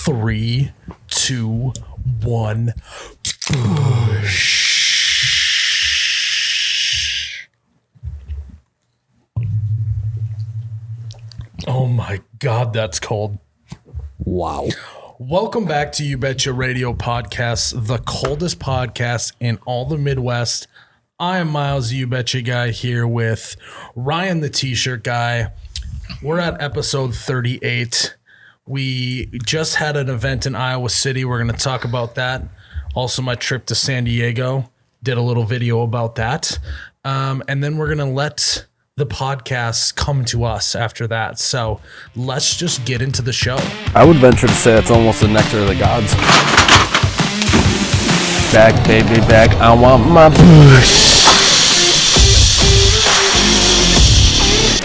3, 2, 1. Oh my God, that's cold. Wow. Welcome back to You Betcha Radio Podcast, the coldest podcast in all the Midwest. I am Miles, the You Betcha guy, here with Ryan, the T-shirt guy. We're at episode 38. We just had an event in Iowa City. We're going to talk about that. Also, my trip to San Diego. Did a little video about that. And then we're going to let the podcast come to us after that. So let's just get into the show. I would venture to say it's almost the nectar of the gods. Back, baby, back. I want my push.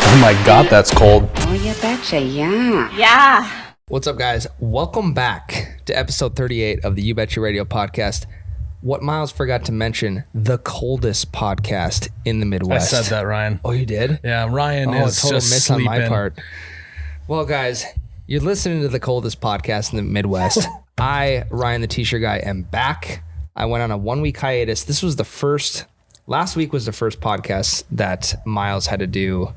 Oh my God, that's cold. Oh, you betcha, yeah. Yeah. What's up, guys? Welcome back to episode 38 of the You Betcha Radio podcast. What Miles forgot to mention, the coldest podcast in the Midwest. I said that, Ryan. Oh, you did? Yeah, Ryan is a total just miss sleeping. on my part. Well, guys, you're listening to the coldest podcast in the Midwest. I, Ryan, the T-shirt guy, am back. I went on a 1-week hiatus. Last week was the first podcast that Miles had to do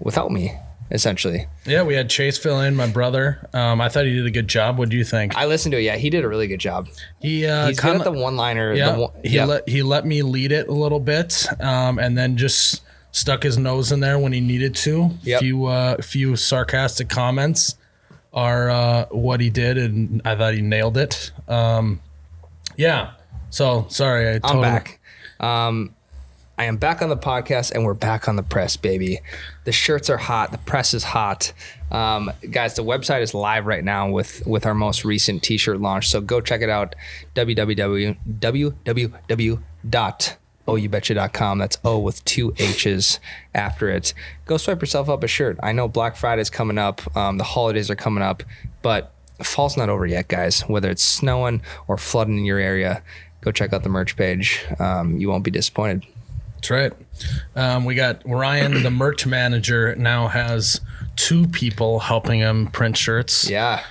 without me, essentially. Yeah, we had Chase fill in, my brother. I thought he did a good job. What do you think? I listened to it. Yeah, he did a really good job. He's good at the one-liner. Yeah, he let me lead it a little bit, and then just stuck his nose in there when he needed to. Yep. Few sarcastic comments are what he did, and I thought he nailed it. Yeah. So sorry, I'm back. I am back on the podcast, and we're back on the press, baby. The shirts are hot. The press is hot. Guys, the website is live right now with our most recent T-shirt launch. So go check it out, www.oubetcha.com. That's O with 2 H's after it. Go swipe yourself up a shirt. I know Black Friday's coming up. The holidays are coming up, but fall's not over yet, guys. Whether it's snowing or flooding in your area, go check out the merch page. You won't be disappointed. That's right. We got Ryan, the merch manager, now has 2 people helping him print shirts. Yeah.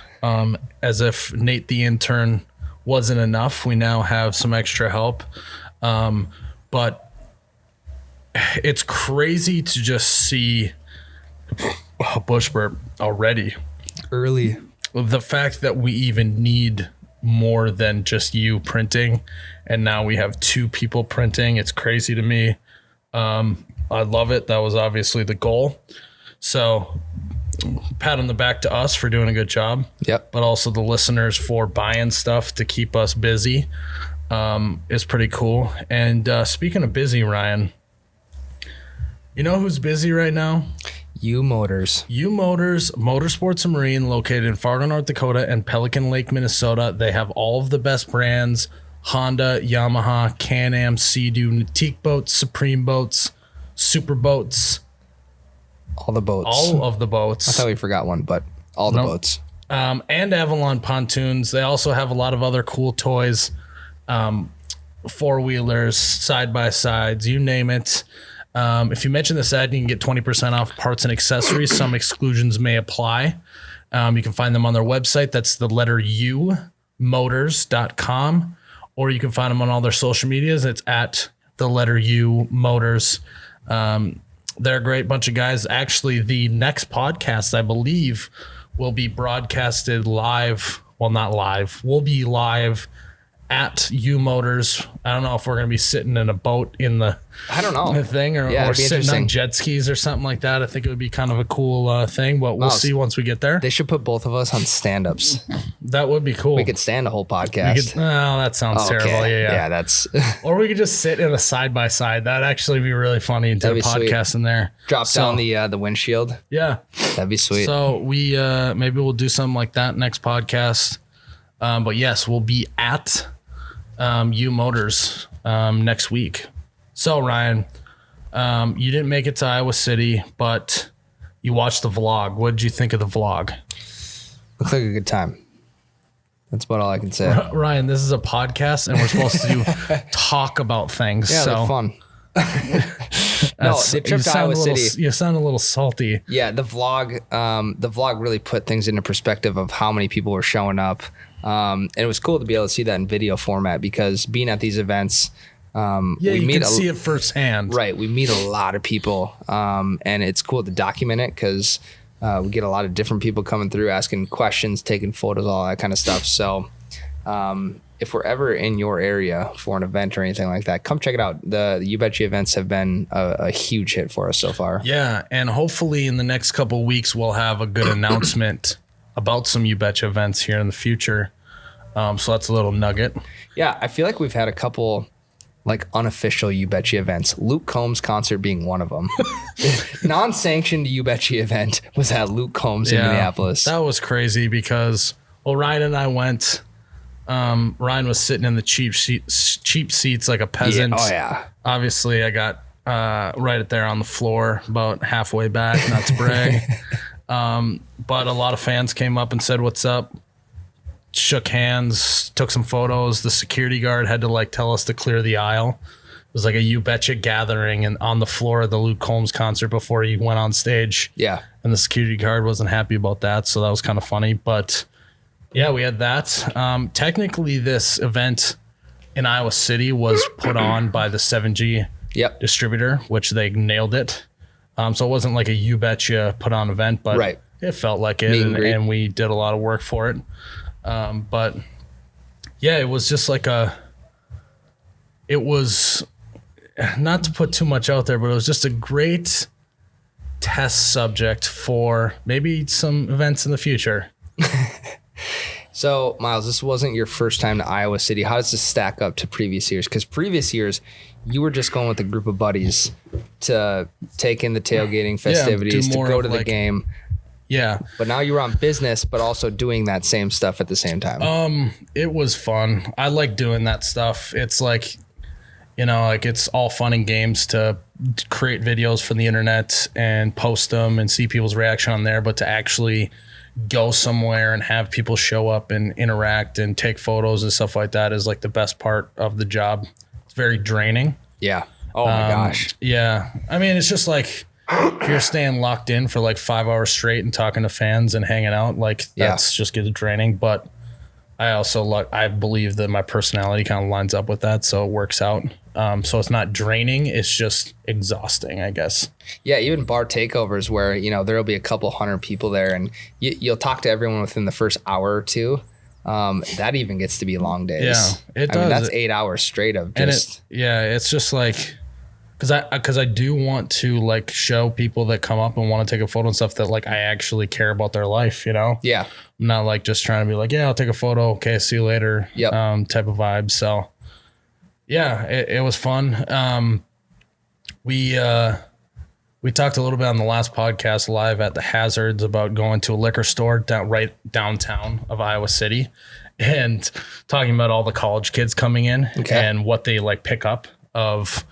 As if Nate the intern wasn't enough, we now have some extra help. But it's crazy to just see a bush burp already. Early. The fact that we even need more than just you printing, and now we have 2 people printing. It's crazy to me. I love it. That was obviously the goal. So pat on the back to us for doing a good job. Yep. But also the listeners for buying stuff to keep us busy. Is pretty cool. And speaking of busy, Ryan, you know who's busy right now? U Motors. U Motors, Motorsports and Marine, located in Fargo, North Dakota and Pelican Lake, Minnesota. They have all of the best brands: Honda, Yamaha, Can-Am, Sea-Doo, Nautique boats, Supreme boats, Super boats. All the boats. All of the boats. I thought we forgot one, but all the boats. And Avalon pontoons. They also have a lot of other cool toys, 4-wheelers, side-by-sides, you name it. If you mention this ad, you can get 20% off parts and accessories. Some exclusions may apply. You can find them on their website. That's the letter U, motors.com. Or you can find them on all their social medias. It's at the letter U, Motors. They're a great bunch of guys. Actually, the next podcast, I believe, will be broadcasted live. Well, not live. We'll be live at U Motors. I don't know if we're going to be sitting in a boat in the thing or sitting on jet skis or something like that. I think it would be kind of a cool thing, but we'll see once we get there. They should put both of us on stand-ups. That would be cool. We could stand a whole podcast. That sounds terrible. Yeah, that's... Or we could just sit in a side-by-side. That'd actually be really funny and do a podcast in there. Drop down the windshield. Yeah. That'd be sweet. So we maybe we'll do something like that next podcast. But yes, we'll be at U Motors next week. So Ryan, you didn't make it to Iowa City, but you watched the vlog. What did you think of the vlog? Looked like a good time. That's about all I can say. Ryan, this is a podcast and we're supposed to talk about things. Yeah, so they're fun. The trip to Iowa City. You sound a little salty. Yeah, the vlog really put things into perspective of how many people were showing up. And it was cool to be able to see that in video format because being at these events, you can see it firsthand. Right. We meet a lot of people. And it's cool to document it because we get a lot of different people coming through, asking questions, taking photos, all that kind of stuff. So if we're ever in your area for an event or anything like that, come check it out. The You Betcha events have been a huge hit for us so far. Yeah, and hopefully in the next couple of weeks we'll have a good announcement about some You Betcha events here in the future. So that's a little nugget. Yeah, I feel like we've had a couple like unofficial You Betcha events. Luke Combs concert being one of them. Non-sanctioned You Betcha event was at Luke Combs in Minneapolis. That was crazy because Ryan and I went. Ryan was sitting in the cheap seats like a peasant. Yeah. Oh yeah. Obviously, I got right there on the floor, about halfway back. Not to brag, but a lot of fans came up and said, "What's up?" Shook hands, took some photos. The security guard had to like tell us to clear the aisle. It was like a You Betcha gathering and on the floor of the Luke Combs concert before he went on stage. Yeah, and the security guard wasn't happy about that, so that was kind of funny, but. Yeah, we had that. Technically, this event in Iowa City was put on by the 7G distributor, which they nailed it. So it wasn't like a You Betcha put on event, but it felt like it, and we did a lot of work for it. But yeah, it was just like it was, not to put too much out there, but it was just a great test subject for maybe some events in the future. So, Miles, this wasn't your first time to Iowa City. How does this stack up to previous years? Because previous years, you were just going with a group of buddies to take in the tailgating festivities, to go to the game. Yeah. But now you're on business, but also doing that same stuff at the same time. It was fun. I like doing that stuff. It's like, like it's all fun and games to create videos for the internet and post them and see people's reaction on there, but to actually go somewhere and have people show up and interact and take photos and stuff like that is like the best part of the job. It's very draining. Yeah. Oh my gosh. Yeah. I mean, it's just like if you're staying locked in for like 5 hours straight and talking to fans and hanging out, like that's just gets draining. But I also I believe that my personality kind of lines up with that, so it works out. So it's not draining; it's just exhausting, I guess. Yeah, even bar takeovers where there'll be a couple hundred people there, and you'll talk to everyone within the first hour or two. That even gets to be long days. Yeah, it does. I mean, that's 8 hours straight of just. It's just like. Because I do want to like show people that come up and want to take a photo and stuff that like I actually care about their life, Yeah. I'm not like just trying to be like, yeah, I'll take a photo. Okay, see you later. Type of vibe. So yeah, it was fun. We talked a little bit on the last podcast live at the Hazards about going to a liquor store right downtown of Iowa City and talking about all the college kids coming in and what they like pick up of.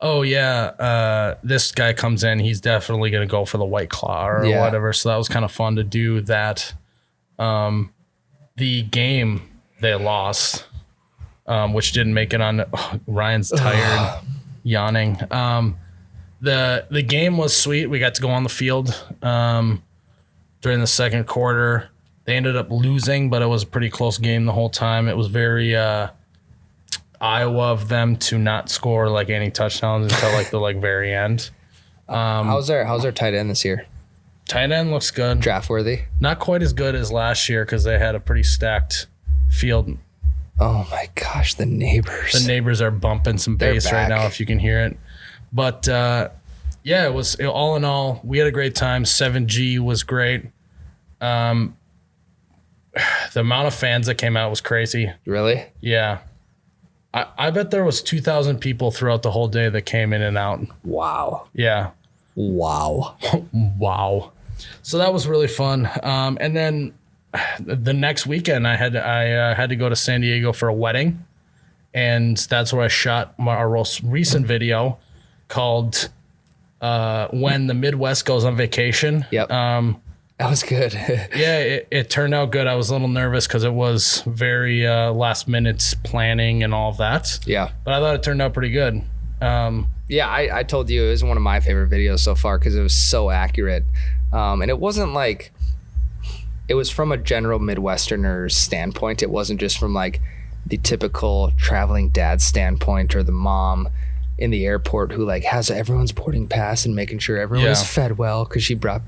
Oh yeah, this guy comes in, he's definitely going to go for the White Claw or whatever. So that was kind of fun to do that. The game they lost, which didn't make it on. Ryan's tired, yawning. The game was sweet. We got to go on the field during the second quarter. They ended up losing, but it was a pretty close game the whole time. It was very Iowa of them to not score like any touchdowns until like the very end. How's their tight end this year? Tight end looks good. Draft worthy? Not quite as good as last year because they had a pretty stacked field. Oh my gosh, the neighbors. The neighbors are bumping some bass right now if you can hear it. But yeah, it was all in all, we had a great time. 7G was great. The amount of fans that came out was crazy. Really? Yeah. I bet there was 2,000 people throughout the whole day that came in and out. Wow. Yeah. Wow. Wow. So that was really fun. And then the next weekend I had to go to San Diego for a wedding, and that's where I shot our most recent video called When the Midwest Goes on Vacation. Yep. That was good. Yeah, it turned out good. I was a little nervous because it was very last minute planning and all of that. Yeah. But I thought it turned out pretty good. Yeah, I told you it was one of my favorite videos so far because it was so accurate. And it wasn't like, it was from a general Midwesterner's standpoint. It wasn't just from like the typical traveling dad standpoint, or the mom in the airport who like has everyone's boarding pass and making sure everyone is fed well because she brought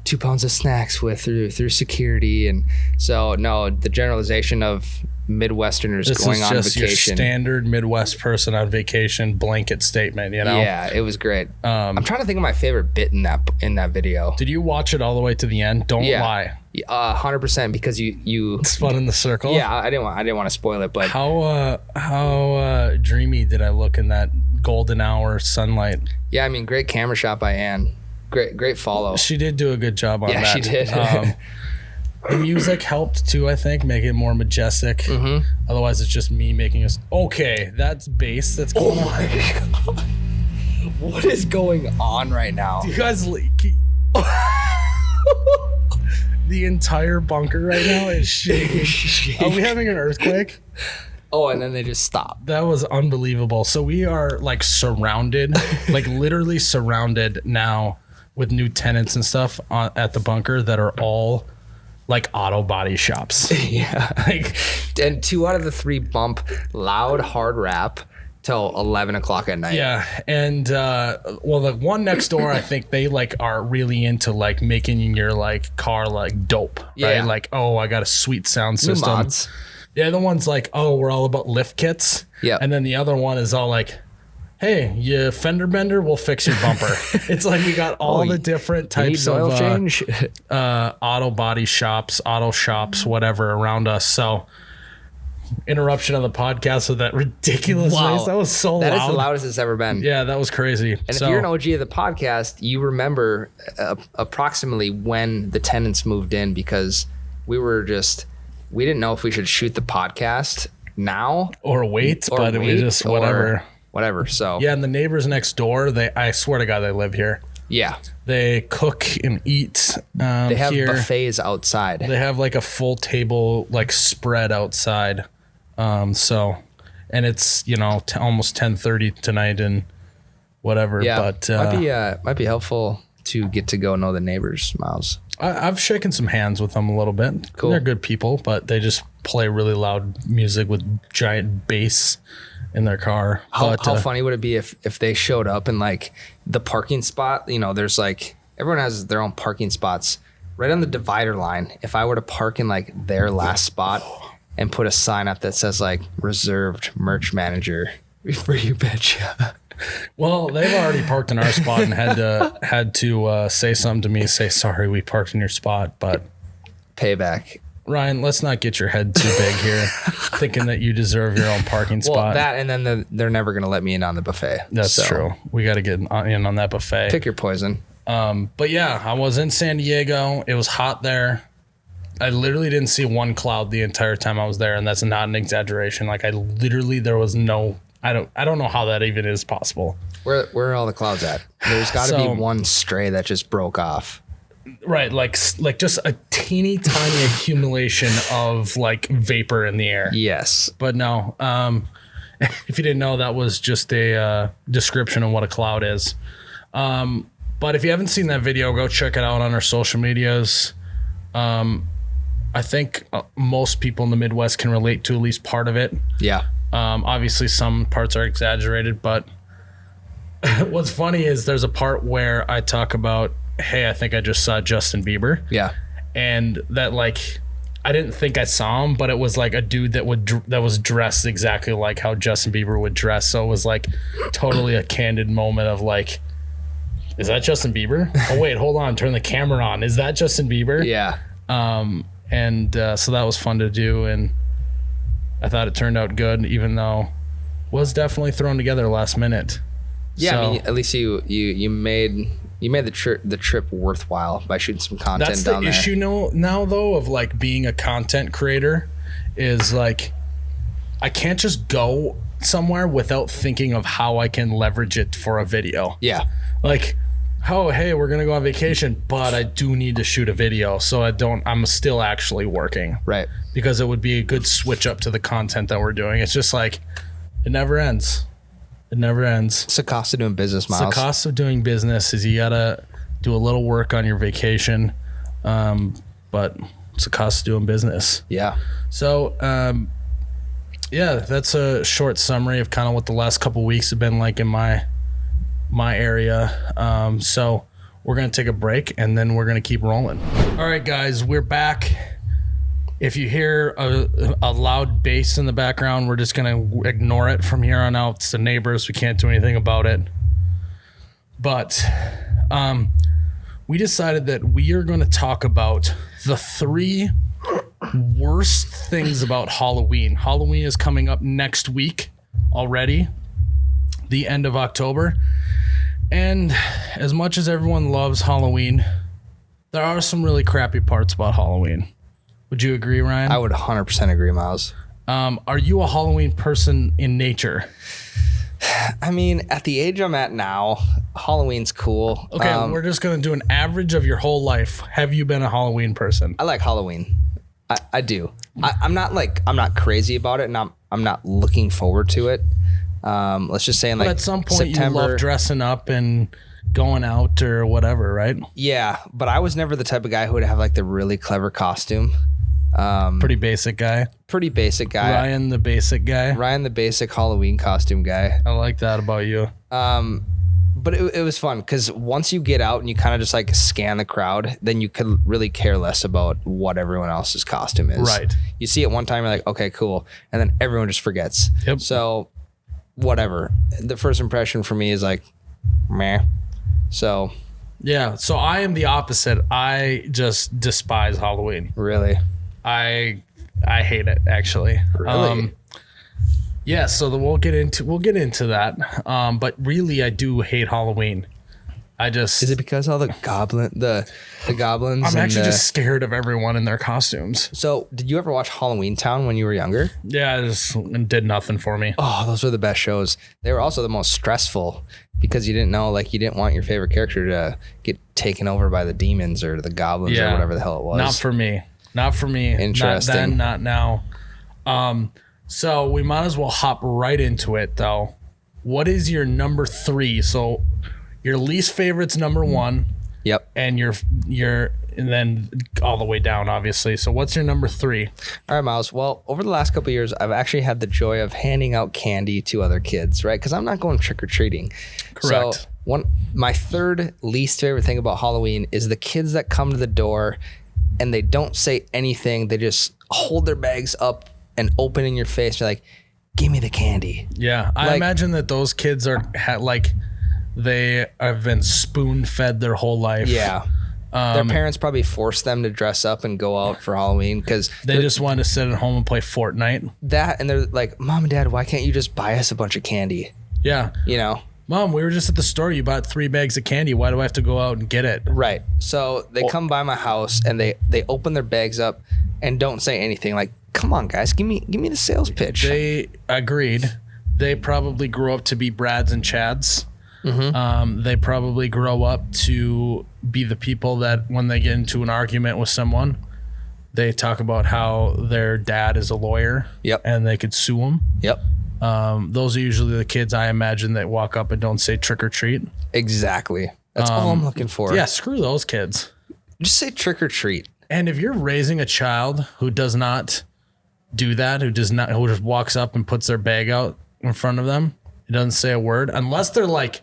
2 pounds of snacks with through security. And so no, the generalization of Midwesterners going on vacation. This is just your standard Midwest person on vacation blanket statement, you know? Yeah, it was great. I'm trying to think of my favorite bit in that video. Did you watch it all the way to the end? Don't lie. 100% because you spun in the circle. Yeah, I didn't want to spoil it, but how dreamy did I look in that golden hour sunlight? Yeah, I mean, great camera shot by Ann. Great follow. She did do a good job on that. Yeah, she did. The music helped too, I think, make it more majestic. Mm-hmm. Otherwise, it's just me making us. Okay, that's bass. That's going on. My God. What is going on right now? Do you guys the entire bunker right now is shaking. Are we having an earthquake? Oh, and then they just stopped. That was unbelievable. So we are like surrounded, like literally surrounded now with new tenants and stuff at the bunker that are all like auto body shops. Yeah. And 2 out of the 3 bump loud hard rap till 11 o'clock at night. Yeah. And well, the one next door, I think they like are really into like making your like car like dope. Yeah. Right? Like, oh, I got a sweet sound New system. mods. The other one's like, oh, we're all about lift kits. Yeah. And then the other one is all like, hey, you fender bender, we'll fix your bumper. It's like we got all the different types of oil change? auto body shops, auto shops, whatever around us. So interruption of the podcast with that ridiculous noise. That was so loud. That is the loudest it's ever been. Yeah, that was crazy. And if you're an OG of the podcast, you remember approximately when the tenants moved in, because we didn't know if we should shoot the podcast now or wait, but it was just whatever. So yeah, and the neighbors next door, I swear to God, they live here. Yeah, they cook and eat. They have here. buffets outside. They have like a full table like spread outside. So, and it's almost 10:30 tonight and whatever. Yeah, but might be helpful to get to go know the neighbors, Miles. I've shaken some hands with them a little bit. Cool. They're good people, but they just play really loud music with giant bass in their car. How funny would it be if they showed up in like the parking spot? There's like, everyone has their own parking spots right on the divider line. If I were to park in like their last spot and put a sign up that says like reserved merch manager for you, Betcha. Well, they've already parked in our spot and had to say something to me, say, sorry, we parked in your spot, but payback. Ryan, let's not get your head too big here, thinking that you deserve your own parking spot. Well, that, and then they're never going to let me in on the buffet. That's true. We got to get in on that buffet. Pick your poison. But yeah, I was in San Diego. It was hot there. I literally didn't see one cloud the entire time I was there, and that's not an exaggeration. Like there was no. I don't know how that even is possible. Where are all the clouds at? There's got to be one stray that just broke off. Right, like just a teeny tiny accumulation of like vapor in the air. Yes, but no. If you didn't know, that was just a description of what a cloud is. But if you haven't seen that video, go check it out on our social medias. I think most people in the Midwest can relate to at least part of it. Yeah. Obviously, some parts are exaggerated, but what's funny is there's a part where I talk about, hey, I think I just saw Justin Bieber. Yeah. And that, like, I didn't think I saw him, but it was like a dude that was dressed exactly like how Justin Bieber would dress. So it was like totally a candid moment of like, is that Justin Bieber? Oh, wait, hold on. Turn the camera on. Is that Justin Bieber? Yeah. So that was fun to do. And I thought it turned out good, even though it was definitely thrown together last minute. Yeah, so, I mean, at least you made the trip worthwhile by shooting some content that's down the there. issue now though of like being a content creator is like I can't just go somewhere without thinking of how I can leverage it for a video. Yeah. Like, oh, hey, we're going to go on vacation, but I do need to shoot a video. So I'm still actually working. Right. Because it would be a good switch up to the content that we're doing. It's just like, it never ends. It never ends. It's the cost of doing business, It's Miles. the cost of doing business is you gotta do a little work on your vacation, but it's the cost of doing business. Yeah. So, yeah, that's a short summary of kind of what the last couple weeks have been like in my area. So we're gonna take a break and then we're gonna keep rolling. All right, guys, we're back. If you hear a loud bass in the background, we're just gonna ignore it from here on out. It's the neighbors. We can't do anything about it. But we decided that we are going to talk about the 3 worst things about Halloween. Halloween is coming up next week already, the end of October. And as much as everyone loves Halloween, there are some really crappy parts about Halloween. Would you agree, Ryan? I would 100% agree, Miles. Are you a Halloween person in nature? I mean, at the age I'm at now, Halloween's cool. Okay, we're just going to do an average of your whole life. Have you been a Halloween person? I like Halloween. I do. I'm not crazy about it, and I'm not looking forward to it. Let's just say in like But at some point September, you love dressing up and going out or whatever, right? Yeah, but I was never the type of guy who would have like the really clever costume. Pretty basic guy. Pretty basic guy. Ryan, the basic guy. Ryan, the basic Halloween costume guy. I like that about you. But it was fun because once you get out and you kind of just like scan the crowd, then you could really care less about what everyone else's costume is. Right. You see it one time, you're like, okay, cool. And then everyone just forgets. Yep. So whatever. The first impression for me is like, meh. So Yeah, so I am the opposite. I just despise Halloween. really. I hate it, actually. Really? Yeah, so we'll get into that. But really, I do hate Halloween. Is it because all the goblins I'm and actually just scared of everyone in their costumes. So did you ever watch Halloween Town when you were younger? Yeah, it just did nothing for me. Oh, those were the best shows. They were also the most stressful because you didn't know, like, you didn't want your favorite character to get taken over by the demons or the goblins or whatever the hell it was. Not for me. Interesting. Not then, not now. So we might as well hop right into it, though. What is your number 3? So your least favorite's number 1. Yep. And and then all the way down, obviously. So what's your number 3? All right, Miles. Well, over the last couple of years, I've actually had the joy of handing out candy to other kids, right? Because I'm not going trick-or-treating. Correct. So my third least favorite thing about Halloween is the kids that come to the door and they don't say anything. They just hold their bags up and open in your face. You're like, give me the candy. Yeah, I imagine that those kids they have been spoon-fed their whole life. Yeah. Their parents probably forced them to dress up and go out for Halloween because They just want to sit at home and play Fortnite. and they're like, Mom and Dad, why can't you just buy us a bunch of candy? Yeah. You know? Mom, we were just at the store. You bought 3 bags of candy. Why do I have to go out and get it? Right. So they come by my house and they open their bags up and don't say anything. Like, come on, guys, give me the sales pitch. They agreed. They probably grew up to be Brads and Chads. Mm-hmm. They probably grow up to be the people that when they get into an argument with someone, they talk about how their dad is a lawyer. Yep. And they could sue him. Yep. Those are usually the kids I imagine that walk up and don't say trick or treat. Exactly. That's all I'm looking for. Yeah, screw those kids. Just say trick or treat. And if you're raising a child who does not do that, who just walks up and puts their bag out in front of them, it doesn't say a word, unless they're like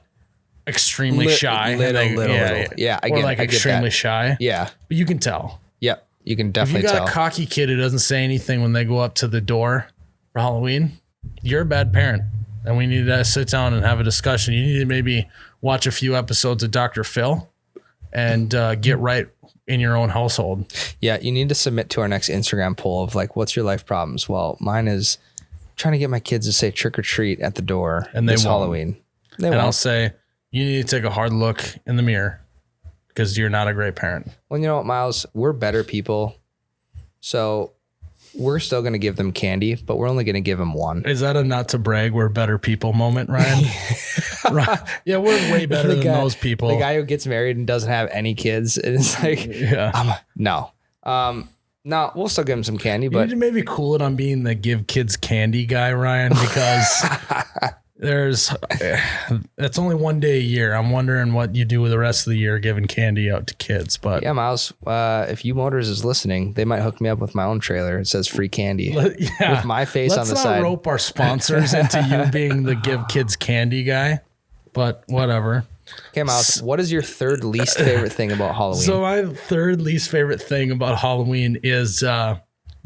extremely shy. Little. Yeah, I get like it. I get extremely that. shy. Yeah. But you can tell. Yep. You can If definitely you got tell. a cocky kid who doesn't say anything when they go up to the door for Halloween, you're a bad parent. And we need to sit down and have a discussion. You need to maybe watch a few episodes of Dr. Phil and get right in your own household. Yeah, you need to submit to our next Instagram poll of like, what's your life problems? Well, mine is trying to get my kids to say trick or treat at the door And they this won't. Halloween. They And I'll won't. say, you need to take a hard look in the mirror because you're not a great parent. Well, you know what, Miles? We're better people. So we're still going to give them candy, but we're only going to give them one. Is that a not to brag, we're better people moment, Ryan? Right. Yeah, we're way better than those people. The guy who gets married and doesn't have any kids, it's like, Yeah. no. No, we'll still give him some candy, You but need to maybe cool it on being the give kids candy guy, Ryan, because There's that's only one day a year. I'm wondering what you do with the rest of the year giving candy out to kids. But Yeah, Miles, if U Motors is listening, they might hook me up with my own trailer. It says free candy with my face on the let's side. not rope our sponsors into you being the give kids candy guy, but whatever. Okay, Miles, what is your third least favorite thing about Halloween? So my third least favorite thing about Halloween is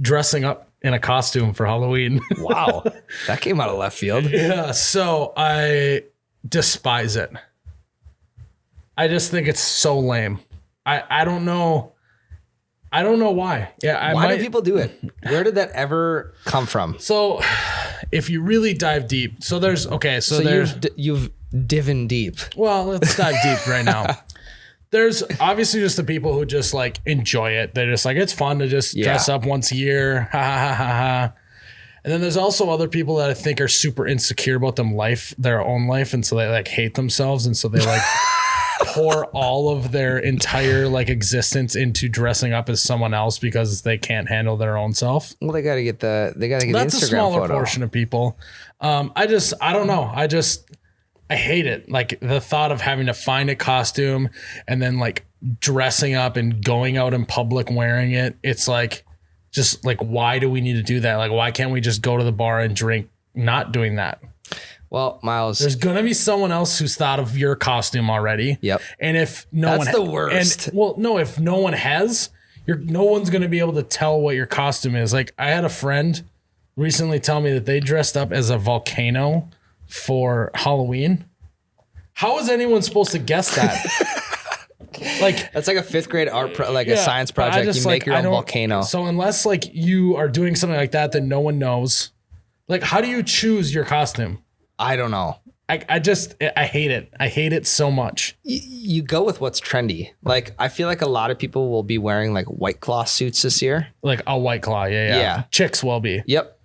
dressing up in a costume for Halloween. Wow, that came out of left field. Yeah, so I despise it. I just think it's so lame. I don't know. I don't know why. Yeah, Why do people do it? Where did that ever come from? So if you really dive deep, so there's you've divin deep. well, let's dive deep right now. There's obviously just the people who just like enjoy it. They're just like, it's fun to just dress up once a year. Ha ha ha ha ha. And then there's also other people that I think are super insecure about their own life. And so they like hate themselves. And so they like pour all of their entire like existence into dressing up as someone else because they can't handle their own self. Well, they got to get the That's Instagram a smaller photo. portion of people. I don't know. I hate it. Like the thought of having to find a costume and then like dressing up and going out in public wearing it. It's like, just like, why do we need to do that? Like, why can't we just go to the bar and drink not doing that? Well, Miles, There's going to be someone else who's thought of your costume already. Yep. And if no That's one, the worst. if no one has, no one's going to be able to tell what your costume is. Like I had a friend recently tell me that they dressed up as a volcano for Halloween. How is anyone supposed to guess that? Like that's like a fifth grade art, a science but I project. just, You make your I own don't- volcano. So unless like you are doing something like that no one knows, like how do you choose your costume? I don't know. I hate it. I hate it so much. You go with what's trendy. Like I feel like a lot of people will be wearing like White Claw suits this year. Like a White Claw, yeah. Chicks will be. Yep.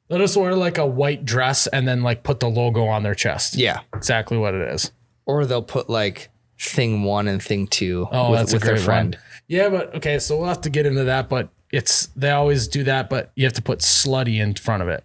They'll just wear like a white dress and then like put the logo on their chest. Yeah. Exactly what it is. Or they'll put like thing 1 and thing 2 That's a with their great friend. one. Yeah, but okay, so we'll have to get into that, but they always do that, but you have to put slutty in front of it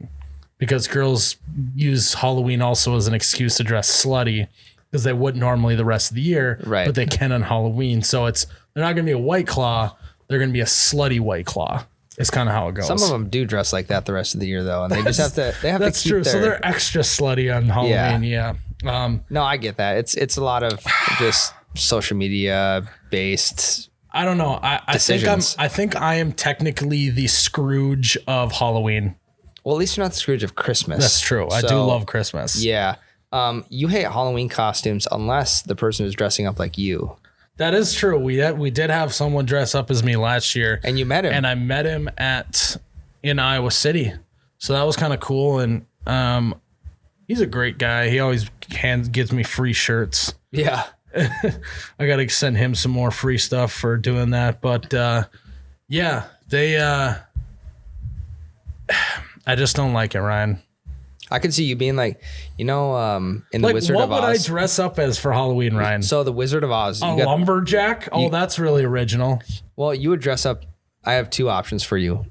because girls use Halloween also as an excuse to dress slutty because they wouldn't normally the rest of the year, Right. but they can on Halloween. So they're not going to be a White Claw. They're going to be a slutty White Claw. It's kind of how it goes. Some of them do dress like that the rest of the year though, and they just have to. They have to That's keep true. their. So they're extra slutty on Halloween. Yeah. No, I get that. It's a lot of just social media based. I don't know. I think I am technically the Scrooge of Halloween. Well, at least you're not the Scrooge of Christmas. That's true. I do So, love Christmas. Yeah. You hate Halloween costumes unless the person is dressing up like you. That is true. We did have someone dress up as me last year. And you met him. And I met him in Iowa City. So that was kind of cool. And he's a great guy. He always gives me free shirts. Yeah. I got to send him some more free stuff for doing that. But yeah, I just don't like it, Ryan. I could see you being like, in the Like, Wizard what of would I Oz. dress up as for Halloween, Ryan? So the Wizard of Oz. A You got, lumberjack? Oh, that's really original. well, you would dress up. I have 2 options for you.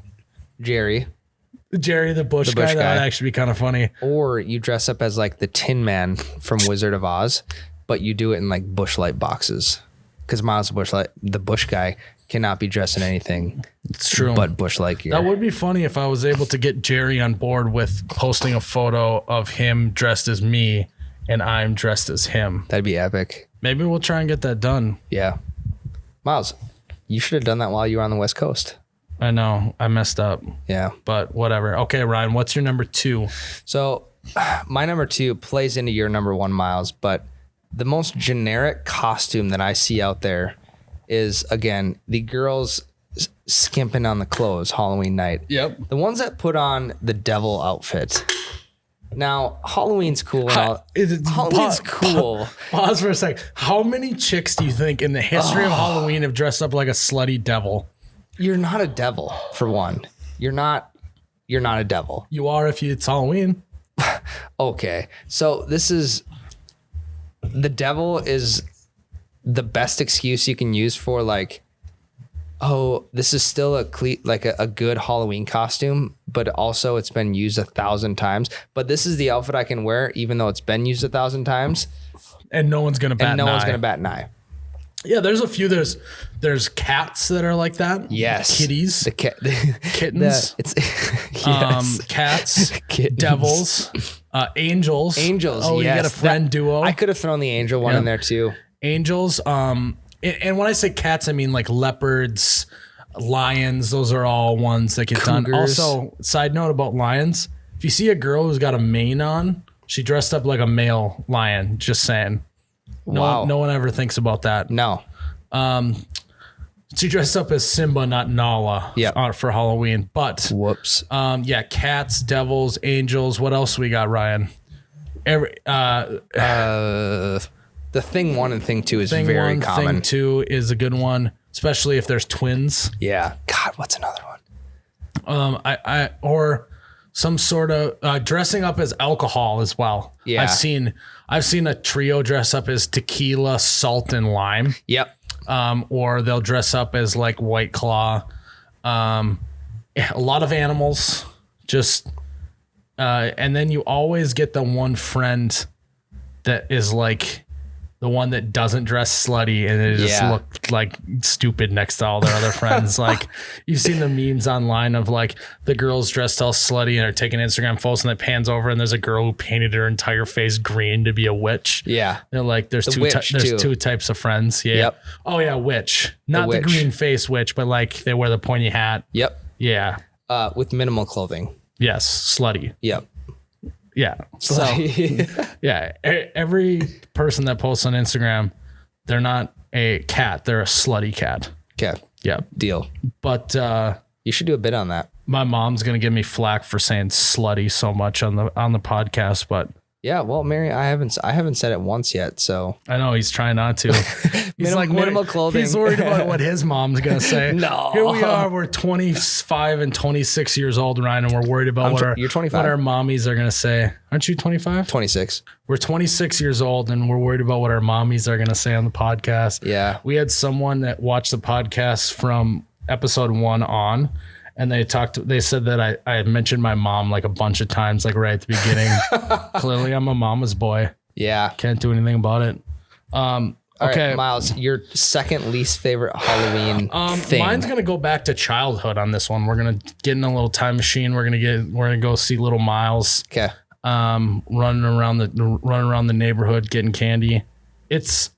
Jerry, Jerry the Bush guy. That would actually be kind of funny. or you dress up as like the Tin Man from Wizard of Oz, but you do it in like Bush Light boxes. Because Miles the Bush guy, cannot be dressed in anything It's true. but Bush Light gear. That would be funny if I was able to get Jerry on board with posting a photo of him dressed as me and I'm dressed as him. That'd be epic. Maybe we'll try and get that done. Yeah. Miles, you should have done that while you were on the West Coast. I know. I messed up. Yeah. But whatever. Okay, Ryan, what's your number 2? So my number 2 plays into your number 1, Miles, but the most generic costume that I see out there is, again, the girls skimping on the clothes Halloween night. Yep. The ones that put on the devil outfit. Now, Halloween's cool. And all. Halloween's cool. Pause for a sec. How many chicks do you think in the history of Halloween have dressed up like a slutty devil? You're not a devil, for one. You're not a devil. You are if it's Halloween. Okay. So the devil is the best excuse you can use for like, oh, this is still a good Halloween costume, but also it's been used 1,000 times. But this is the outfit I can wear, even though it's been used 1,000 times. And no one's gonna bat an eye. One's gonna bat an eye. Yeah, there's a few. There's cats that are like that. Yes. Kitties. The Kittens. Yes. Cats. Kittens. Devils. Angels. Angels. Oh, yes. you got a friend duo. I could have thrown the angel one in there too. Angels. And when I say cats, I mean like leopards, lions. Those are all ones that get done. Also, side note about lions: if you see a girl who's got a mane on, she dressed up like a male lion. Just saying. No one ever thinks about that. No. She dressed up as Simba, not Nala, for Halloween. But whoops. Cats, devils, angels. What else we got, Ryan? The thing 1 and thing 2 is very common. Thing 2 is a good one, especially if there's twins. Yeah. God, what's another one? Or some sort of dressing up as alcohol as well. Yeah. I've seen a trio dress up as tequila, salt, and lime. Yep. Or they'll dress up as like White Claw. A lot of animals. And then you always get the one friend that is like the one that doesn't dress slutty and it just looked like stupid next to all their other friends. Like you've seen the memes online of like the girls dressed all slutty and are taking Instagram photos and it pans over and there's a girl who painted her entire face green to be a witch. Yeah. They're like, there's two types of friends. Yeah. Yep. Oh yeah. Witch, not the green face witch, but like they wear the pointy hat. Yep. Yeah. With minimal clothing. Yes. Slutty. Yep. Yeah. So yeah, every person that posts on Instagram, they're not a cat. They're a slutty cat. Okay. Yeah. Deal. But you should do a bit on that. My mom's going to give me flack for saying slutty so much on the podcast, but yeah, well, Mary, I haven't said it once yet, so I know he's trying not to. He's like minimal clothing. He's worried about what his mom's gonna say. No, here we are. We're 25 and 26 years old, Ryan, and we're worried about what our mommies are gonna say. Aren't you 25? 26. We're 26 years old, and we're worried about what our mommies are gonna say on the podcast. Yeah, we had someone that watched the podcast from episode 1 on. And they said that I had mentioned my mom like a bunch of times, like right at the beginning. Clearly I'm a mama's boy. Yeah. Can't do anything about it. Okay. Right, Miles, your second least favorite Halloween thing. Mine's going to go back to childhood on this one. We're going to get in a little time machine. We're going to go see little Miles. Okay. Running around the neighborhood, getting candy. It's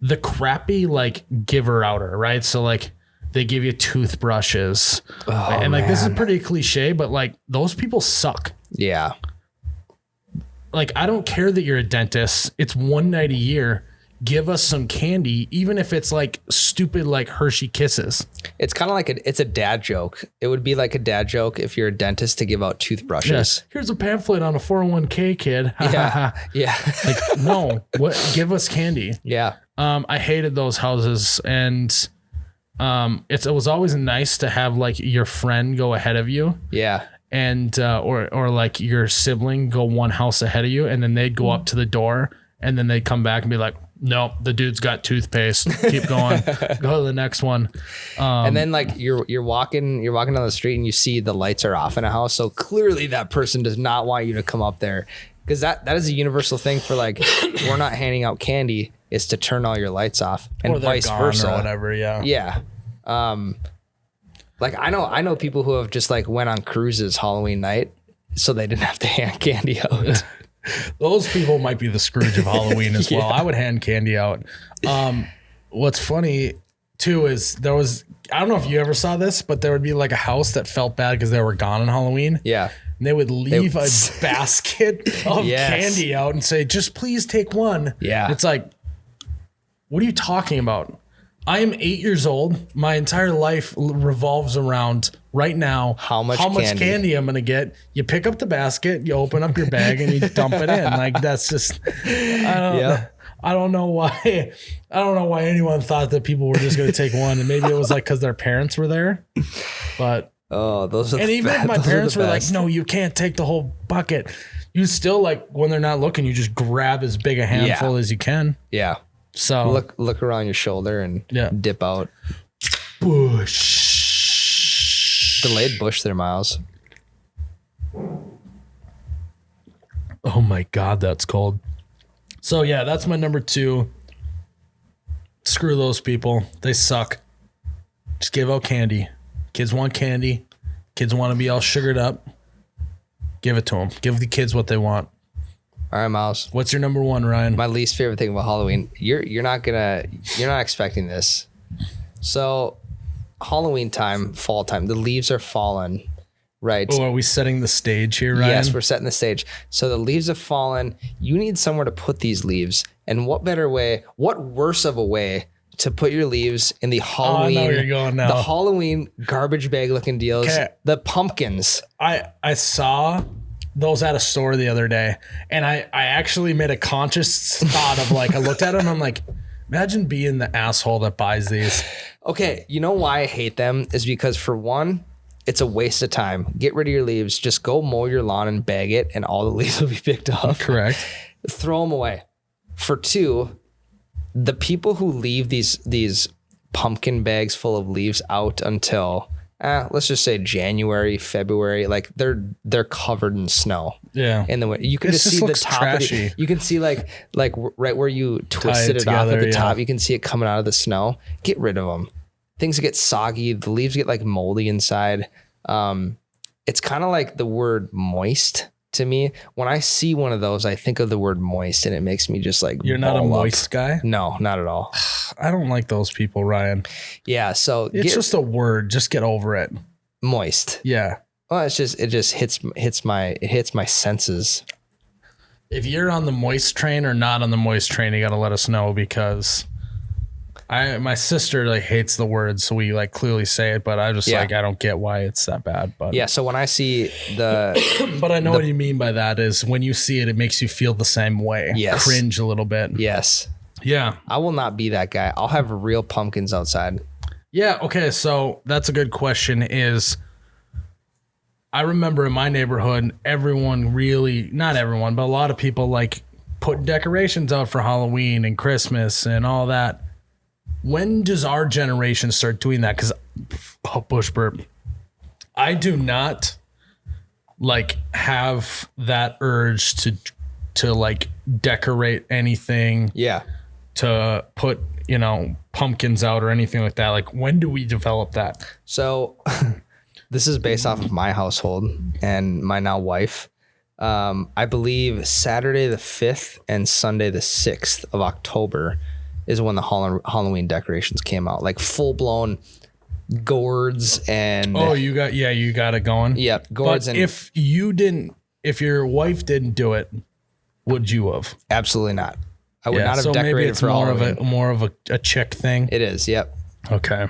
the crappy like giver outer, right? So like, they give you toothbrushes. And like, this is pretty cliche, but like those people suck. Yeah. Like, I don't care that you're a dentist. It's one night a year. Give us some candy, even if it's like stupid, like Hershey Kisses. It's kind of like it's a dad joke. It would be like a dad joke if you're a dentist to give out toothbrushes. Yes. Here's a pamphlet on a 401k, kid. Yeah. Yeah. Like, no, give us candy. Yeah. I hated those houses, and it was always nice to have like your friend go ahead of you. Yeah. And or like your sibling go one house ahead of you, and then they'd go up to the door, and then they'd come back and be like, nope, the dude's got toothpaste. Keep going. Go to the next one. And then like you're walking down the street and you see the lights are off in a house. So clearly that person does not want you to come up there. Because that is a universal thing for like, we're not handing out candy, is to turn all your lights off, and vice versa. Or whatever, yeah. Yeah. Like I know people who have just like went on cruises Halloween night so they didn't have to hand candy out. Those people might be the Scrooge of Halloween as well. I would hand candy out. What's funny too is I don't know if you ever saw this, but there would be like a house that felt bad because they were gone on Halloween. Yeah. And they would leave a basket of candy out and say, just please take one. Yeah. It's like, what are you talking about? I am 8 years old. My entire life revolves around right now how much candy I'm going to get. You pick up the basket, you open up your bag, and you dump it in. Like, that's just, I don't know why. I don't know why anyone thought that people were just going to take one. And maybe it was like because their parents were there. But those are even if my parents were like, no, you can't take the whole bucket, you still like when they're not looking, you just grab as big a handful as you can. Yeah. So look around your shoulder and dip out. Bush. Delayed bush there, Miles. Oh my God, that's cold. So yeah, that's my number 2. Screw those people. They suck. Just give out candy. Kids want candy. Kids want to be all sugared up. Give it to them. Give the kids what they want. All right, Miles. What's your number 1, Ryan? My least favorite thing about Halloween. You're not expecting this. So Halloween time, fall time, the leaves are falling, right? Oh, are we setting the stage here, Ryan? Yes, we're setting the stage. So the leaves have fallen. You need somewhere to put these leaves. And what worse of a way to put your leaves in the Halloween, I know where you're going now. The Halloween garbage bag looking deals, Okay. the pumpkins. I saw those at a store the other day, and I actually made a conscious thought of like, I looked at them, I'm like, imagine being the asshole that buys these. Okay, you know why I hate them is because for one, it's a waste of time. Get rid of your leaves. Just go mow your lawn and bag it, and all the leaves will be picked up. Correct. Throw them away. For two, the people who leave these pumpkin bags full of leaves out until let's just say January, February, like they're covered in snow. Yeah. In the winter, you can This just see the looks top. trashy. You can see like right where you twisted it off together, at the yeah. top. You can see it coming out of the snow. Get rid of them. Things get soggy. The leaves get like moldy inside. It's kind of like the word moist to me. When I see one of those, I think of the word moist, and it makes me just like. You're not a ball up. moist guy? No, not at all. I don't like those people, Ryan. Yeah, so It's just a word. Just get over it. moist. Yeah. Well, it just hits my senses. If you're on the moist train or not on the moist train, you got to let us know, because my sister like hates the word, so we like clearly say it, but I just Yeah. like, I don't get why it's that bad. But Yeah, so when I see the but I know what you mean by that is when you see it, it makes you feel the same way. Yes. Cringe a little bit. yes, Yeah. I will not be that guy. I'll have real pumpkins outside. Yeah. Okay. So that's a good question. Is I remember in my neighborhood, not everyone, but a lot of people like putting decorations out for Halloween and Christmas and all that. When does our generation start doing that? Because, bush burp. I do not like have that urge to like decorate anything, Yeah. to put, pumpkins out or anything like that. Like, when do we develop that? So this is based off of my household and my now wife. I believe Saturday the 5th and Sunday the 6th of October is when the Halloween decorations came out, like full blown gourds and You got it going. Yep, gourds. But And if your wife didn't do it, would you have? absolutely not. I would not have so maybe decorated it's for more Halloween. of a chick thing. It is. Yep. Okay,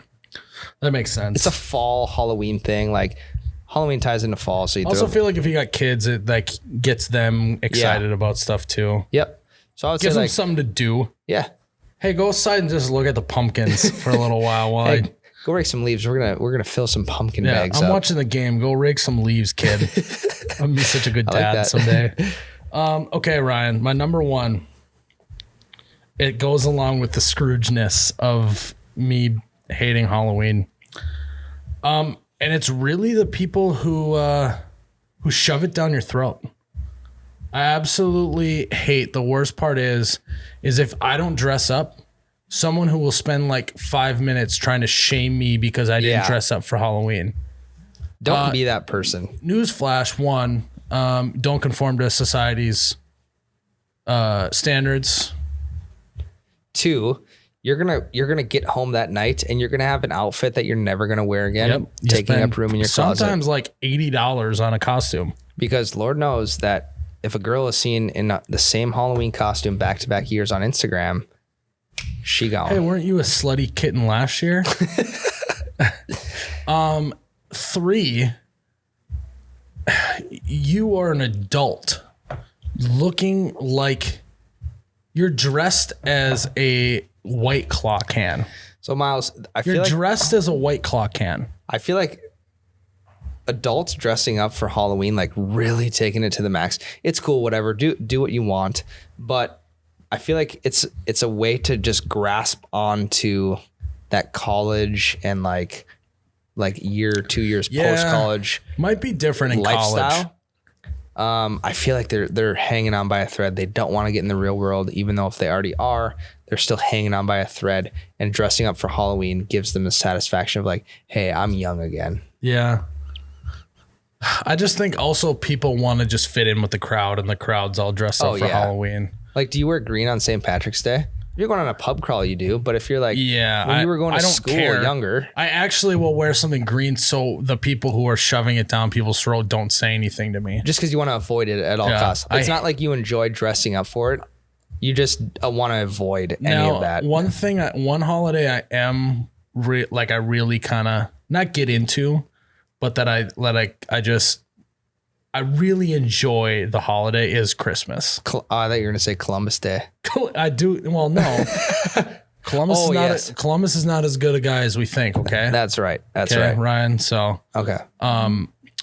that makes sense. It's a fall Halloween thing. Like Halloween ties into fall, so you I also throw. feel like if you got kids, it like gets them excited about stuff too. Yep. So I would Gives say them like something to do. yeah. Hey, go outside and just look at the pumpkins for a little while. Hey, go rake some leaves. We're gonna fill some pumpkin bags I'm up. watching the game. Go rake some leaves, kid. I'm gonna be such a good like dad that. someday. Okay, Ryan, my number 1. It goes along with the Scroogeness of me hating Halloween. And it's really the people who shove it down your throat. I absolutely hate. The worst part is if I don't dress up, someone who will spend like 5 minutes trying to shame me because I didn't Yeah. dress up for Halloween. Don't be that person. Newsflash: 1, don't conform to society's standards. 2, you're gonna get home that night and you're gonna have an outfit that you're never gonna wear again, You taking spend up room in your closet. sometimes like $80 on a costume. Because Lord knows that if a girl is seen in the same Halloween costume back-to-back years on Instagram, she gone. Hey, weren't you a slutty kitten last year? 3, you are an adult looking like you're dressed as a White Claw can. So Miles, I You're feel like dressed as a White Claw can. adults dressing up for Halloween, like really taking it to the max. It's cool, whatever. Do what you want, but I feel like it's a way to just grasp onto that college and like 2 years Yeah. post college Might be different in college. lifestyle. I feel like they're hanging on by a thread. They don't want to get in the real world, even though if they already are, they're still hanging on by a thread. And dressing up for Halloween gives them the satisfaction of like, hey, I'm young again. Yeah. I just think also people want to just fit in with the crowd, and the crowd's all dressed up for Halloween. Like, do you wear green on St. Patrick's Day? If you're going on a pub crawl, you do. But if you're like, when you were going to school younger, I actually will wear something green so the people who are shoving it down people's throat don't say anything to me. Just because you want to avoid it at all costs. It's not like you enjoy dressing up for it. You just want to avoid any of that. One holiday I am I really kind of not get into, but that I really enjoy the holiday is Christmas. I thought you were going to say Columbus Day. I do. Well, no. Columbus is not as good a guy as we think. Okay. That's right. That's right. Ryan. So, okay.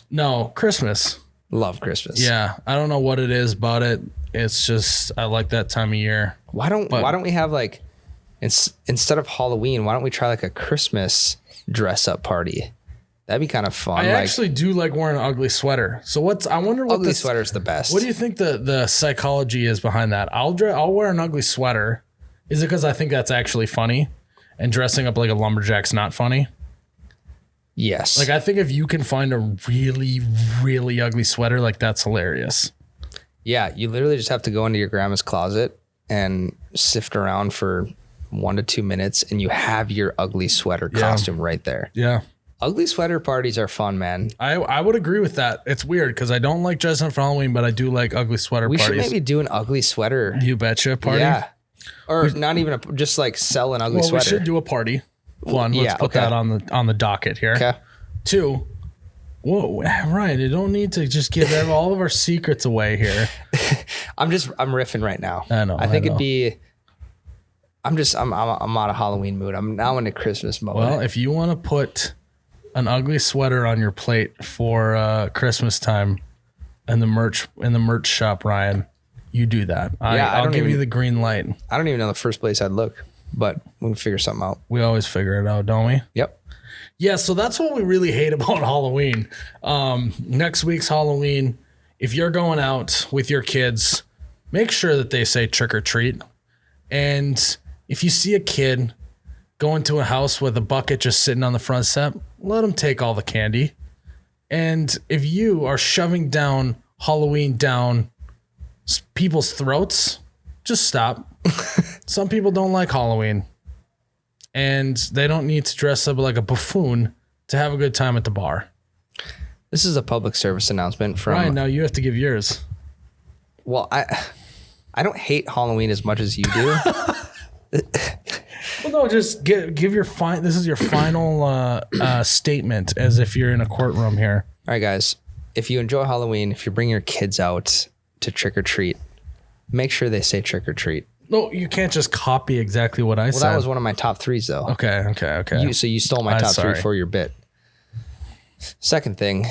No, Christmas. Love Christmas. Yeah. I don't know what it is about it. It's just, I like that time of year. Why don't we have like, instead of Halloween, why don't we try like a Christmas dress up party? That'd be kind of fun. I actually do like wearing an ugly sweater. So I wonder what ugly sweater is the best. What do you think the psychology is behind that? I'll wear an ugly sweater. Is it because I think that's actually funny, and dressing up like a lumberjack's not funny? Yes. Like, I think if you can find a really, really ugly sweater, like, that's hilarious. Yeah, you literally just have to go into your grandma's closet and sift around for 1 to 2 minutes, and you have your ugly sweater costume right there. Yeah. Ugly sweater parties are fun, man. I would agree with that. It's weird because I don't like dressing up for Halloween, but I do like ugly sweater parties. We should maybe do an ugly sweater. You betcha party? Yeah. Or not even just like sell an ugly sweater. We should do a party. One, let's put that on the docket here. Okay. 2, whoa, Ryan, you don't need to just give all of our secrets away here. I'm riffing right now. I know. I think it'd be. I'm out of Halloween mood. I'm now into Christmas mode. Well, if you want to put an ugly sweater on your plate for Christmas time in the merch shop, Ryan, you do that. I'll give you the green light. I don't even know the first place I'd look, but we can figure something out. We always figure it out, don't we? Yep. Yeah, so that's what we really hate about Halloween. Next week's Halloween, if you're going out with your kids, make sure that they say trick or treat. And if you see a kid go into a house with a bucket just sitting on the front step, let them take all the candy. And if you are shoving down Halloween down people's throats, just stop. Some people don't like Halloween, and they don't need to dress up like a buffoon to have a good time at the bar. This is a public service announcement from Ryan. Now you have to give yours. Well, I don't hate Halloween as much as you do. Well, no, just give your this is your final statement, as if you're in a courtroom here. All right, guys. If you enjoy Halloween, if you bring your kids out to trick or treat, make sure they say trick or treat. No, you can't just copy exactly what I said. Well, that was one of my top 3s, though. Okay. So you stole my top 3 for your bit. Second thing,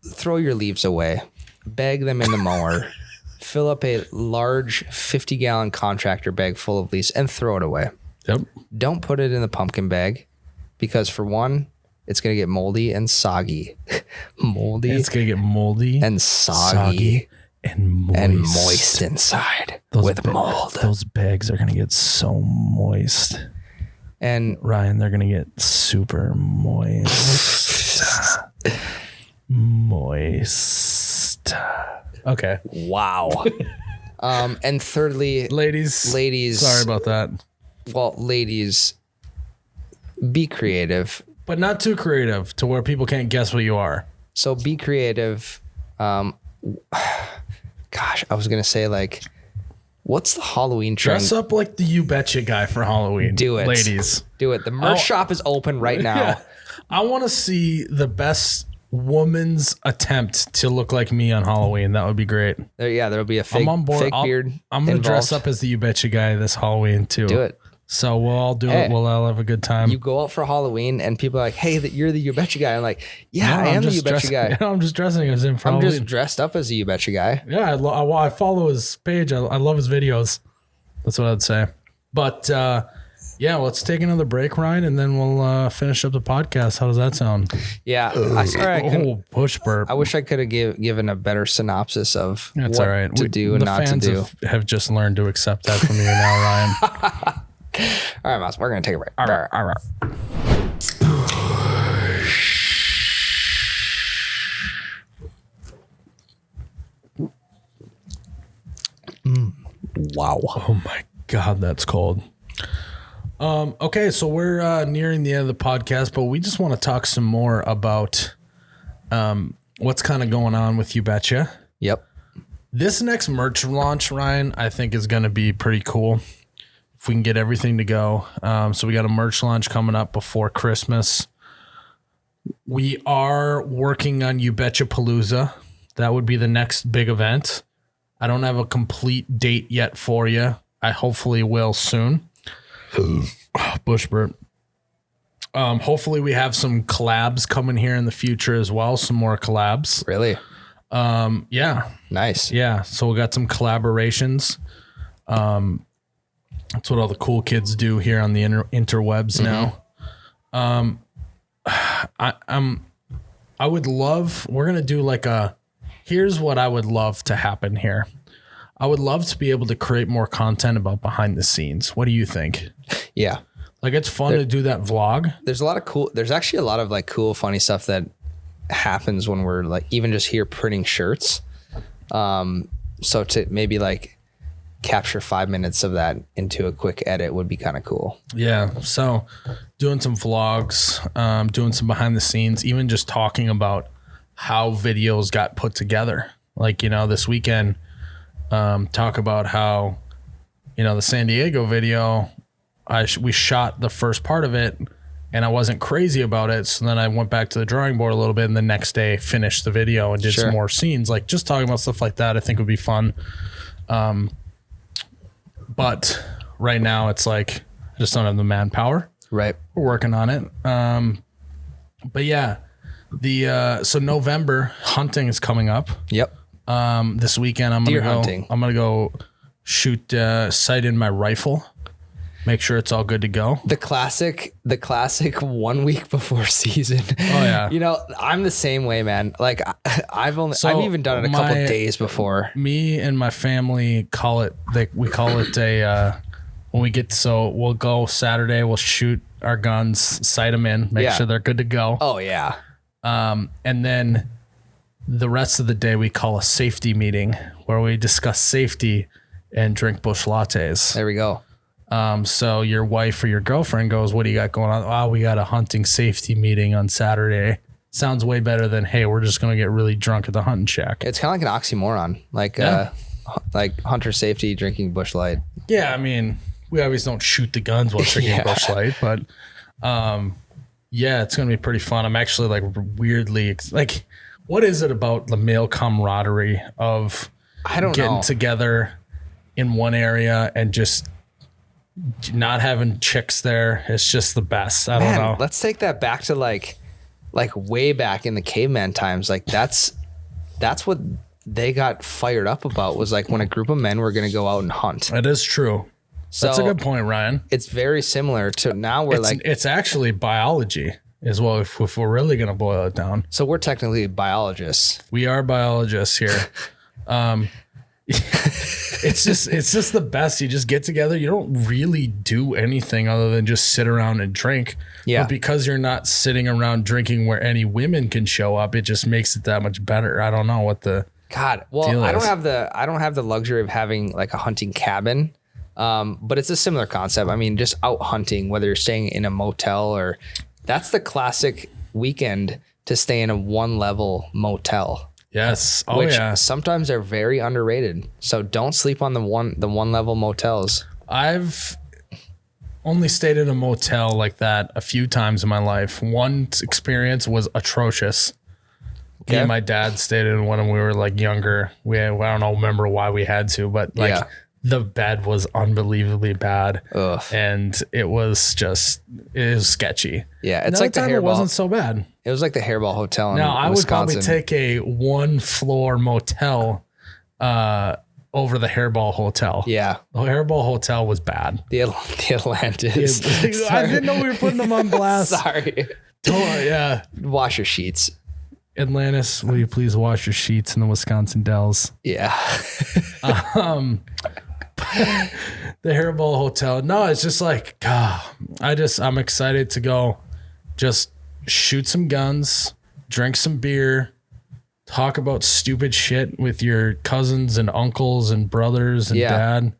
throw your leaves away. Bag them in the mower. Fill up a large 50-gallon contractor bag full of leaves and throw it away. Yep. Don't put it in the pumpkin bag because, for one, it's going to get moldy and soggy. It's going to get moldy and soggy and moist inside with mold. Those bags are going to get so moist. And Ryan, they're going to get super moist. Moist. Okay. Wow. And thirdly, ladies. Sorry about that. Well, ladies, be creative. But not too creative to where people can't guess what you are. So be creative. Gosh, I was going to say, like, what's the Halloween trend? Dress up like the You Betcha guy for Halloween. Do it. Ladies. Do it. The merch shop is open right now. Yeah. I want to see the best woman's attempt to look like me on Halloween. That would be great. There'll be a fake, I'm on board. fake beard. I'm going to dress up as the You Betcha guy this Halloween too. Do it. So we'll all do it. We'll all have a good time. You go out for Halloween and people are like, hey, you're the You Betcha guy. I'm like, yeah, No, I am the You just Betcha guy. I'm just dressing as him for I'm Halloween. just dressed up as a You Betcha guy. Yeah, I follow his page. I love his videos. That's what I'd say. But Yeah, let's take another break, Ryan, and then we'll finish up the podcast. How does that sound? Yeah, I swear I couldn't. Push burp. I wish I could have given a better synopsis of That's what all right. to do and the not to fans do. have just learned to accept that from you now, Ryan. All right, Mouse, we're going to take a break. All right. Wow. Oh my God, that's cold. Okay, so we're nearing the end of the podcast, but we just want to talk some more about what's kind of going on with You Betcha. Yep. This next merch launch, Ryan, I think is going to be pretty cool if we can get everything to go. So we got a merch launch coming up before Christmas. We are working on You Betcha Palooza. That would be the next big event. I don't have a complete date yet for you. I hopefully will soon. Bush burp. Hopefully we have some collabs coming here in the future as well. Some more collabs. Really? Yeah. Nice. Yeah. So we got some collaborations. That's what all the cool kids do here on the interwebs now. I would love, we're going to do like here's what I would love to happen here. I would love to be able to create more content about behind the scenes. What do you think? Yeah. Like it's fun to do that vlog. There's actually a lot of like cool, funny stuff that happens when we're like even just here printing shirts. So to maybe like capture 5 minutes of that into a quick edit would be kind of cool. Yeah. So doing some vlogs, doing some behind the scenes, even just talking about how videos got put together. Like, this weekend, talk about how, the San Diego video, we shot the first part of it and I wasn't crazy about it. So then I went back to the drawing board a little bit and the next day finished the video and did some more scenes. Like just talking about stuff like that, I think would be fun. But right now it's like, I just don't have the manpower. Right. We're working on it. But yeah, so November hunting is coming up. Yep. This weekend I'm gonna go shoot, sight in my rifle, make sure it's all good to go. The classic 1 week before season. Oh yeah. I'm the same way, man. Like I've even done it a couple days before. Me and my family we call it a, when we get, so we'll go Saturday, we'll shoot our guns, sight them in, make sure they're good to go. Oh yeah. And then the rest of the day we call a safety meeting where we discuss safety and drink bush lattes. There we go. So your wife or your girlfriend goes, what do you got going on? Oh, we got a hunting safety meeting on Saturday. Sounds way better than, hey, we're just going to get really drunk at the hunting shack. It's kind of like an oxymoron, like, like hunter safety, drinking bush light. Yeah. I mean, we always don't shoot the guns while drinking bush light, but, yeah, it's going to be pretty fun. I'm actually like weirdly like, what is it about the male camaraderie of getting together in one area and just not having chicks there? It's just the best. I don't know. Let's take that back to like way back in the caveman times. Like that's what they got fired up about, was like when a group of men were going to go out and hunt. It is true. That's a good point, Ryan. It's very similar to now it's actually biology as well. If we're really going to boil it down. So we're technically biologists. We are biologists here. It's just the best. You just get together. You don't really do anything other than just sit around and drink. Yeah. But because you're not sitting around drinking where any women can show up, it just makes it that much better. I don't know what the deal I don't is. I don't have the luxury of having like a hunting cabin. But it's a similar concept. I mean, just out hunting, whether you're staying in a motel or that's the classic weekend to stay in a one level motel. Yes. Oh which yeah. Sometimes they're very underrated. So don't sleep on the one level motels. I've only stayed in a motel like that a few times in my life. One experience was atrocious. Me and my dad stayed in one when we were like younger. I don't know, remember why we had to, but like the bed was unbelievably bad. Ugh. And it was sketchy. Yeah. It's Another like the time Hairball. It wasn't so bad. It was like the Hairball Hotel in Now I would Wisconsin. probably take a 1 floor motel, over the Hairball Hotel. Yeah. The Hairball Hotel was bad. The Atlantis. I didn't know we were putting them on blast. Sorry. Yeah. Wash your sheets. Atlantis, will you please wash your sheets in the Wisconsin Dells? Yeah. The Hairball Hotel. No, it's just like, God, I'm excited to go just shoot some guns, drink some beer, talk about stupid shit with your cousins and uncles and brothers and dad.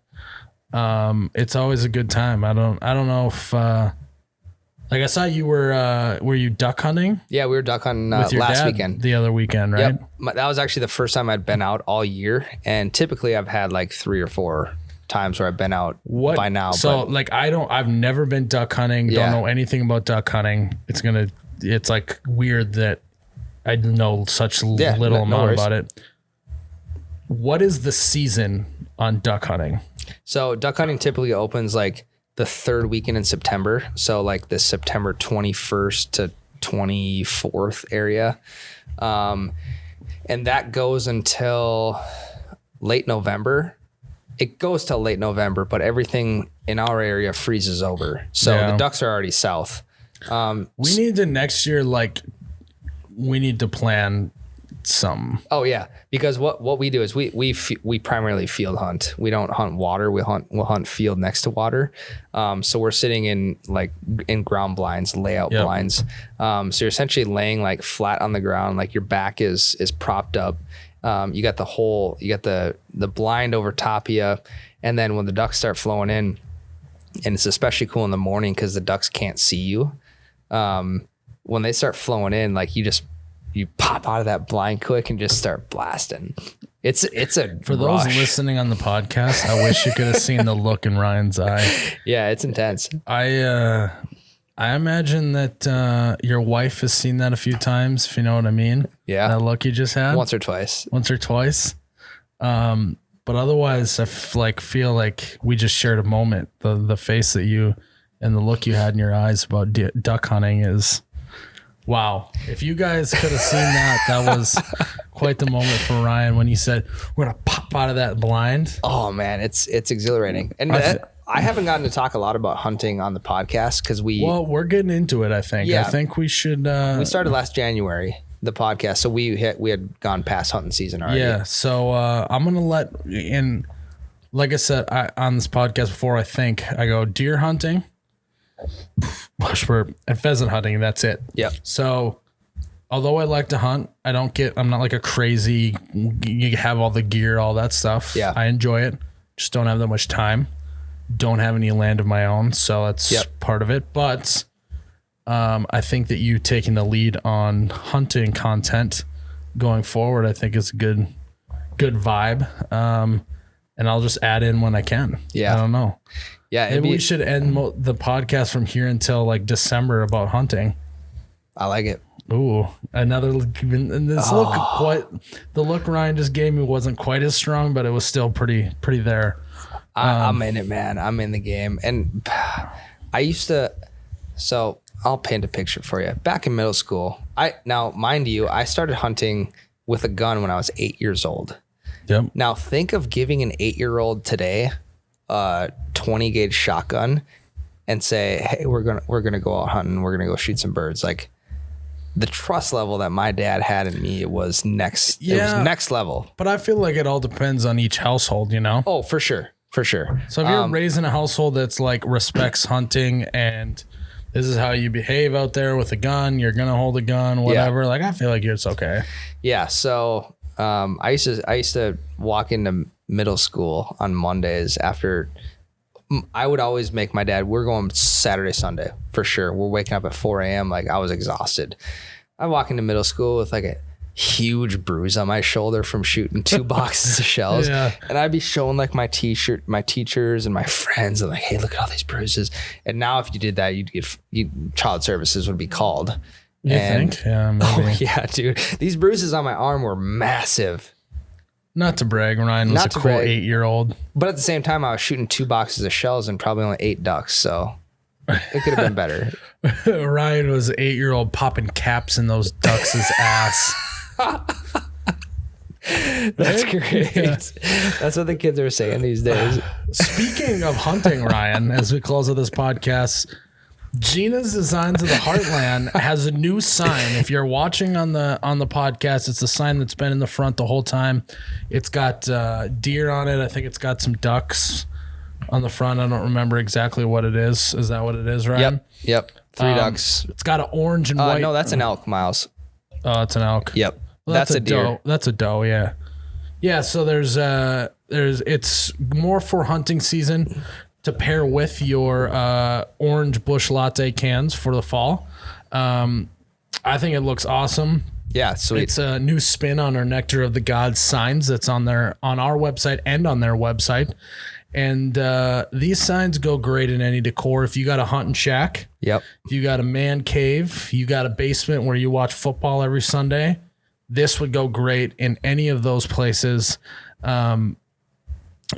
It's always a good time. I don't know if like I saw you were you duck hunting? Yeah, we were duck hunting with your last dad weekend. The other weekend, right? Yep. That was actually the first time I'd been out all year. And typically I've had like 3 or 4 times where I've been out by now. So like I've never been duck hunting. Don't know anything about duck hunting. It's like weird that I know such little amount about it. What is the season on duck hunting? So duck hunting typically opens like the 3rd weekend in September. So like the September 21st to 24th area. And that goes until late November. It goes till late November, but everything in our area freezes over. So the ducks are already south. We need to next year, we need to plan some. Oh yeah. Because what we do is we primarily field hunt. We don't hunt water. We'll hunt field next to water. So we're sitting in ground blinds, layout blinds. So you're essentially laying like flat on the ground, like your back is propped up. You got the blind over top of you. And then when the ducks start flowing in, and it's especially cool in the morning because the ducks can't see you. When they start flowing in, like you pop out of that blind quick and just start blasting. It's a for those listening on the podcast. I wish you could have seen the look in Ryan's eye. Yeah, it's intense. I imagine that your wife has seen that a few times, if you know what I mean. Yeah, that look you just had once or twice. But otherwise, I feel like we just shared a moment. The face that you and the look you had in your eyes about duck hunting is. Wow. If you guys could have seen that was quite the moment for Ryan when he said, we're going to pop out of that blind. Oh man, it's exhilarating. And I haven't gotten to talk a lot about hunting on the podcast because we're getting into it. I think. Yeah. I think we should. We started last January, the podcast. So we had gone past hunting season already. Yeah. So I'm going to like I said, on this podcast before, I go deer hunting, and pheasant hunting, and that's it. Yep. So although I like to hunt, I'm not like a crazy, you have all the gear, all that stuff. Yeah. I enjoy it. Just don't have that much time. Don't have any land of my own. So that's part of it. But I think that you taking the lead on hunting content going forward, I think is a good vibe. And I'll just add in when I can. Yeah. I don't know. Yeah, maybe we should end the podcast from here until like December about hunting. I like it. Ooh, another look. And this the look Ryan just gave me wasn't quite as strong, but it was still pretty there. I'm in it, man. I'm in the game. And I used to, so I'll paint a picture for you. Back in middle school, now mind you, I started hunting with a gun when I was 8 years old. Yep. Now think of giving an 8-year-old today 20 gauge shotgun and say, hey, we're gonna go out hunting, we're gonna go shoot some birds. Like the trust level that my dad had in me, it was next level. But I feel like it all depends on each household, you know? Oh, for sure. So if you're raised in a household that's like respects hunting and this is how you behave out there with a gun, you're gonna hold a gun, whatever. Like I feel like it's okay. Yeah. So I used to walk into middle school on Mondays after. I would always make my dad, we're going Saturday, Sunday for sure. We're waking up at 4 a.m. Like I was exhausted. I walk into middle school with like a huge bruise on my shoulder from shooting 2 boxes of shells. Yeah. And I'd be showing like my teachers and my friends and like, hey, look at all these bruises. And now if you did that, child services would be called. You think? Yeah, maybe. Oh yeah, dude. These bruises on my arm were massive. Not to brag, Ryan was a cool 8-year-old. But at the same time, I was shooting 2 boxes of shells and probably only 8 ducks. So it could have been better. Ryan was an 8-year-old popping caps in those ducks' ass. That's great. That's what the kids are saying these days. Speaking of hunting, Ryan, as we close out this podcast, Gina's Designs of the Heartland has a new sign. If you're watching on the podcast, it's the sign that's been in the front the whole time. It's got deer on it. I think it's got some ducks on the front. I don't remember exactly what it is. Is that what it is, Ryan? Yep. 3 ducks. It's got an orange and white. No, that's an elk, Miles. Oh, it's an elk. Yep. Well, that's a deer. doe. That's a doe, yeah. Yeah, so there's it's more for hunting season to pair with your orange bush latte cans for the fall. I think it looks awesome. Yeah, sweet. It's a new spin on our Nectar of the Gods signs that's on our website and on their website. And these signs go great in any decor. If you got a hunting shack, Yep. if you got a man cave, you got a basement where you watch football every Sunday, this would go great in any of those places.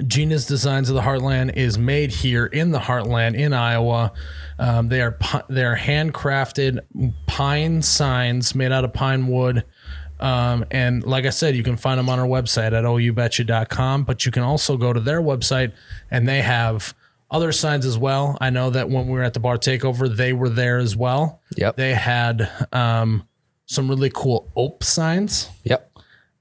Gina's Designs of the Heartland is made here in the Heartland in Iowa. They are handcrafted pine signs made out of pine wood. And like I said, you can find them on our website at oubetcha.com, but you can also go to their website and they have other signs as well. I know that when we were at the bar takeover, they were there as well. Yep. They had some really cool ope signs. Yep.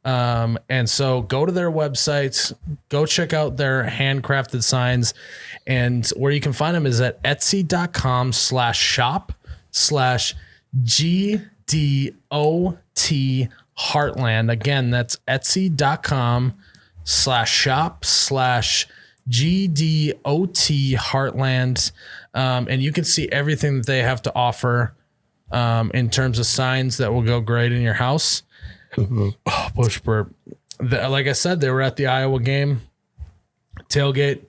And so go to their websites, go check out their handcrafted signs, and where you can find them is at etsy.com/shop/GDOT Heartland. Again, that's etsy.com/shop/GDOT Heartland. And you can see everything that they have to offer in terms of signs that will go great in your house. Bush burp. Like I said, they were at the Iowa game tailgate.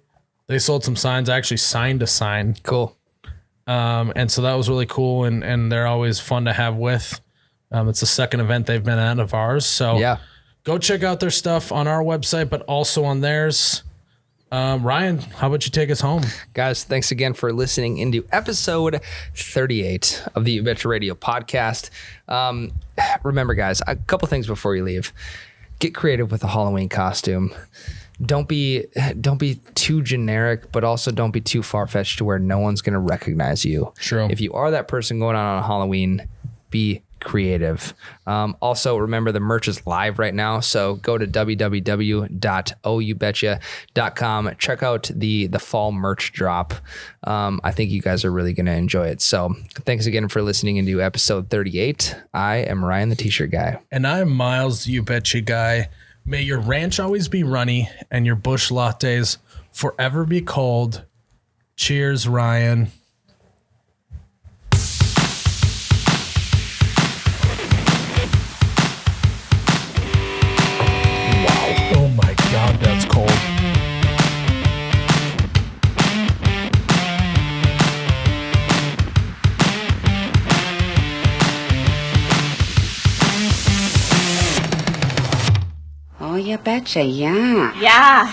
They sold some signs. I actually signed a sign. Cool. And so that was really cool. And they're always fun to have with. It's the second event they've been at of ours. So Yeah. go check out their stuff on our website, but also on theirs. Ryan, how about you take us home? Guys, thanks again for listening into episode 38 of the Betcha Radio podcast. Remember, guys, a couple things before you leave. Get creative with a Halloween costume. Don't be too generic, but also don't be too far-fetched to where no one's going to recognize you. True. If you are that person going out on Halloween, be creative. Also, remember the merch is live right now, so go to www.oubetcha.com. Check out the fall merch drop. I think you guys are really going to enjoy it. So thanks again for listening into episode 38. I am Ryan, the t-shirt guy. And I'm Miles, the You Betcha guy. May your ranch always be runny and your bush lattes forever be cold. Cheers, Ryan. Oh my God, that's cold. Oh, you betcha, yeah. Yeah.